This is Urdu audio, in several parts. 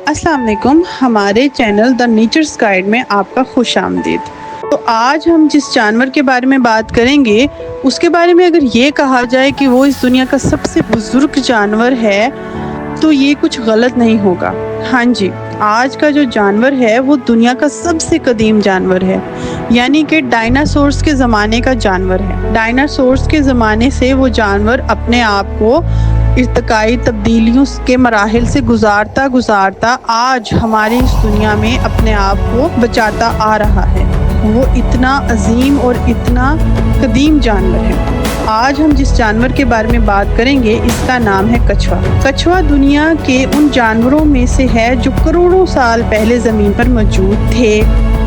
السلام علیکم، ہمارے چینل دا نیچرز گائیڈ میں آپ کا خوش آمدید۔ تو آج ہم جس جانور کے بارے میں بات کریں گے اس کے بارے میں اگر یہ کہا جائے کہ وہ اس دنیا کا سب سے بزرگ جانور ہے تو یہ کچھ غلط نہیں ہوگا۔ ہاں جی، آج کا جو جانور ہے وہ دنیا کا سب سے قدیم جانور ہے، یعنی کہ ڈائناسورس کے زمانے کا جانور ہے۔ ڈائناسورس کے زمانے سے وہ جانور اپنے آپ کو ارتقائی تبدیلیوں کے مراحل سے گزارتا آج ہماری اس دنیا میں اپنے آپ کو بچاتا آ رہا ہے۔ وہ اتنا عظیم اور اتنا قدیم جانور ہے۔ آج ہم جس جانور کے بارے میں بات کریں گے اس کا نام ہے کچھوا۔ کچھوا دنیا کے ان جانوروں میں سے ہے جو کروڑوں سال پہلے زمین پر موجود تھے۔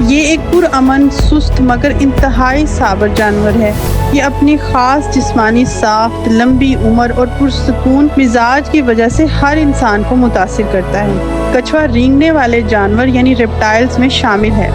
یہ ایک پرامن، سست مگر انتہائی صابر جانور ہے۔ یہ اپنی خاص جسمانی ساخت، لمبی عمر اور پرسکون مزاج کی وجہ سے ہر انسان کو متاثر کرتا ہے۔ کچھوا رینگنے والے جانور یعنی ریپٹائلز میں شامل ہے۔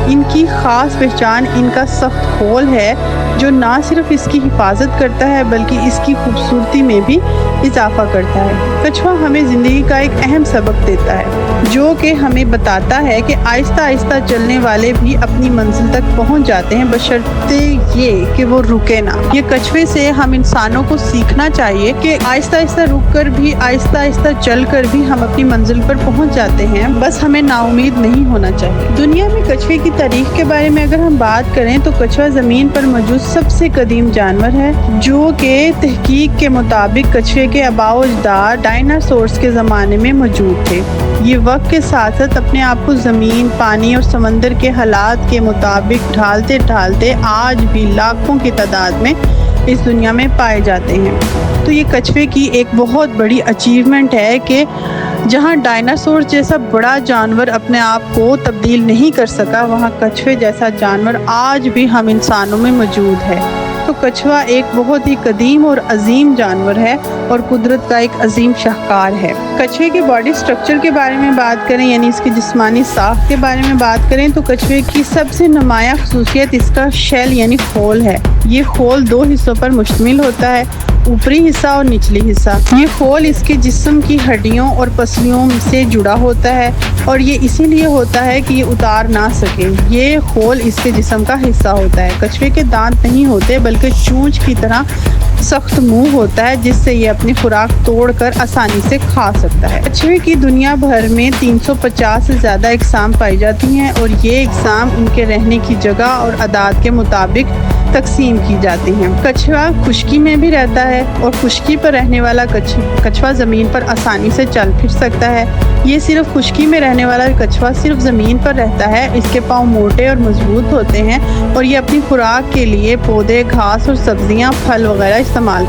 ان کی خاص پہچان ان کا سخت خول ہے جو نہ صرف اس کی حفاظت کرتا ہے بلکہ اس کی خوبصورتی میں بھی اضافہ کرتا ہے۔ کچھوا ہمیں زندگی کا ایک اہم سبق دیتا ہے جو کہ ہمیں بتاتا ہے کہ آہستہ آہستہ چلنے والے بھی اپنی منزل تک پہنچ جاتے ہیں بشرطے یہ کہ وہ رکے نہ۔ یہ کچھوے سے ہم انسانوں کو سیکھنا چاہیے کہ آہستہ آہستہ رک کر بھی، آہستہ آہستہ چل کر بھی ہم اپنی منزل پر پہنچ جاتے ہیں، بس ہمیں نا امید نہیں ہونا چاہیے۔ دنیا میں کچھوے کی تاریخ کے بارے میں اگر ہم بات کریں تو کچھوا زمین پر موجود سب سے قدیم جانور ہے، جو کہ تحقیق کے مطابق کچھوے کے آباء و اجداد ڈائناسورس کے زمانے میں موجود تھے۔ یہ وقت کے ساتھ ساتھ اپنے آپ کو زمین، پانی اور سمندر کے حالات کے مطابق ڈھالتے آج بھی لاکھوں کی تعداد میں اس دنیا میں پائے جاتے ہیں۔ تو یہ کچھوے کی ایک بہت بڑی اچیومنٹ ہے کہ جہاں ڈائناسور جیسا بڑا جانور اپنے آپ کو تبدیل نہیں کر سکا، وہاں کچھوے جیسا جانور آج بھی ہم انسانوں میں موجود ہے۔ تو کچھوا ایک بہت ہی قدیم اور عظیم جانور ہے اور قدرت کا ایک عظیم شاہکار ہے۔ کچھوے کے باڈی سٹرکچر کے بارے میں بات کریں، یعنی اس کی جسمانی ساخت کے بارے میں بات کریں تو کچھوے کی سب سے نمایاں خصوصیت اس کا شیل یعنی خول ہے۔ یہ خول دو حصوں پر مشتمل ہوتا ہے، اوپری حصہ اور نچلی حصہ۔ یہ خول اس کے جسم کی ہڈیوں اور پسلیوں سے جڑا ہوتا ہے اور یہ اسی لیے ہوتا ہے کہ یہ اتار نہ سکے۔ یہ خول اس کے جسم کا حصہ ہوتا ہے۔ کچھوے کے دانت نہیں ہوتے بلکہ چونچ کی طرح سخت منہ ہوتا ہے جس سے یہ اپنی خوراک توڑ کر آسانی سے کھا سکتا ہے۔ کچھوے کی دنیا بھر میں 350 سے زیادہ اقسام پائی جاتی ہیں اور یہ اقسام ان کے رہنے کی جگہ اور عادات کے مطابق تقسیم کی جاتی ہیں۔ کچھوا خشکی میں بھی رہتا ہے اور خشکی پر رہنے والا کچھوا زمین پر آسانی سے چل پھر سکتا ہے۔ یہ صرف خشکی میں رہنے والا کچھوا صرف زمین پر رہتا ہے۔ اس کے پاؤں موٹے اور مضبوط ہوتے ہیں اور یہ اپنی خوراک کے لیے پودے، گھاس اور سبزیاں، پھل وغیرہ استعمال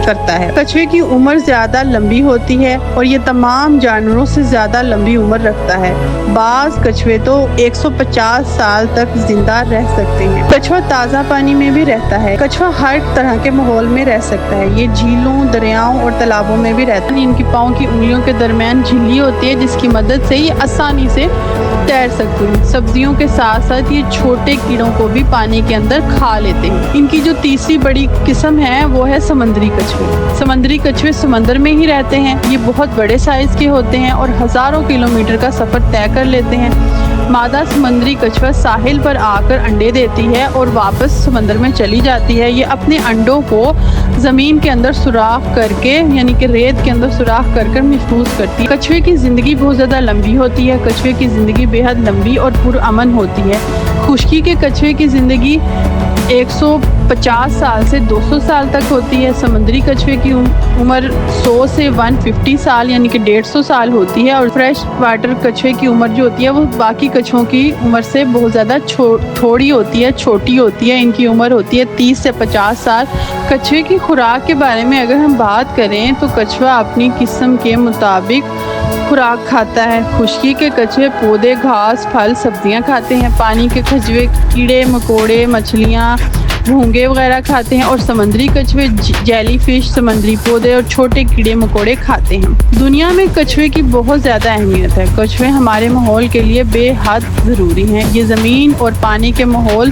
کرتا ہے۔ کچھوے کی عمر زیادہ لمبی ہوتی ہے اور یہ تمام جانوروں سے زیادہ لمبی عمر رکھتا ہے۔ بعض کچھوے تو 150 سال تک زندہ رہ سکتے ہیں۔ کچھوا تازہ پانی میں بھی رہتا ہے۔ کچھوا ہر طرح کے ماحول میں رہ سکتا ہے۔ یہ جھیلوں، دریاؤں اور تالابوں میں بھی رہتا ہے۔ ان کی پاؤں کی انگلیوں کے درمیان جھلی ہوتی ہے جس کی مدد سے یہ آسانی سے تیر سکتی ہیں۔ سبزیوں کے ساتھ ساتھ یہ چھوٹے کیڑوں کو بھی پانی کے اندر کھا لیتے ہیں۔ ان کی جو تیسری بڑی قسم ہے وہ ہے سمندری کچھوے۔ سمندری کچھوے سمندر میں ہی رہتے ہیں۔ یہ بہت بڑے سائز کے ہوتے ہیں اور ہزاروں کلومیٹر کا سفر طے کر لیتے ہیں۔ مادہ سمندری کچھوا ساحل پر آ کر انڈے دیتی ہے اور واپس سمندر میں چلی جاتی ہے۔ یہ اپنے انڈوں کو زمین کے اندر سوراخ کر کے یعنی کہ ریت کے اندر سوراخ کر کر محفوظ کرتی ہے۔ کچھوے کی زندگی بہت زیادہ لمبی ہوتی ہے۔ کچھوے کی زندگی بے حد لمبی اور پرامن ہوتی ہے۔ خشکی کے کچھوے کی زندگی 150 سال سے 200 سال تک ہوتی ہے۔ سمندری کچھوے کی عمر 100 سے 150 سال یعنی کہ 150 سال ہوتی ہے اور فریش واٹر کچھوے کی عمر جو ہوتی ہے وہ باقی کچھووں کی عمر سے بہت زیادہ تھوڑی ہوتی ہے، چھوٹی ہوتی ہے۔ ان کی عمر ہوتی ہے 30 سے 50 سال۔ کچھوے کی خوراک کے بارے میں اگر ہم بات کریں تو کچھوا اپنی قسم کے مطابق خوراک کھاتا ہے۔ خشکی کے کچھوے پودے، گھاس، پھل، سبزیاں کھاتے ہیں۔ پانی کے کچھوے کیڑے مکوڑے، مچھلیاں، گھونگے وغیرہ کھاتے ہیں اور سمندری کچھوے جیلی فش، سمندری پودے اور چھوٹے کیڑے مکوڑے کھاتے ہیں۔ دنیا میں کچھوے کی بہت زیادہ اہمیت ہے۔ کچھوے ہمارے ماحول کے لیے بے حد ضروری ہیں۔ یہ زمین اور پانی کے ماحول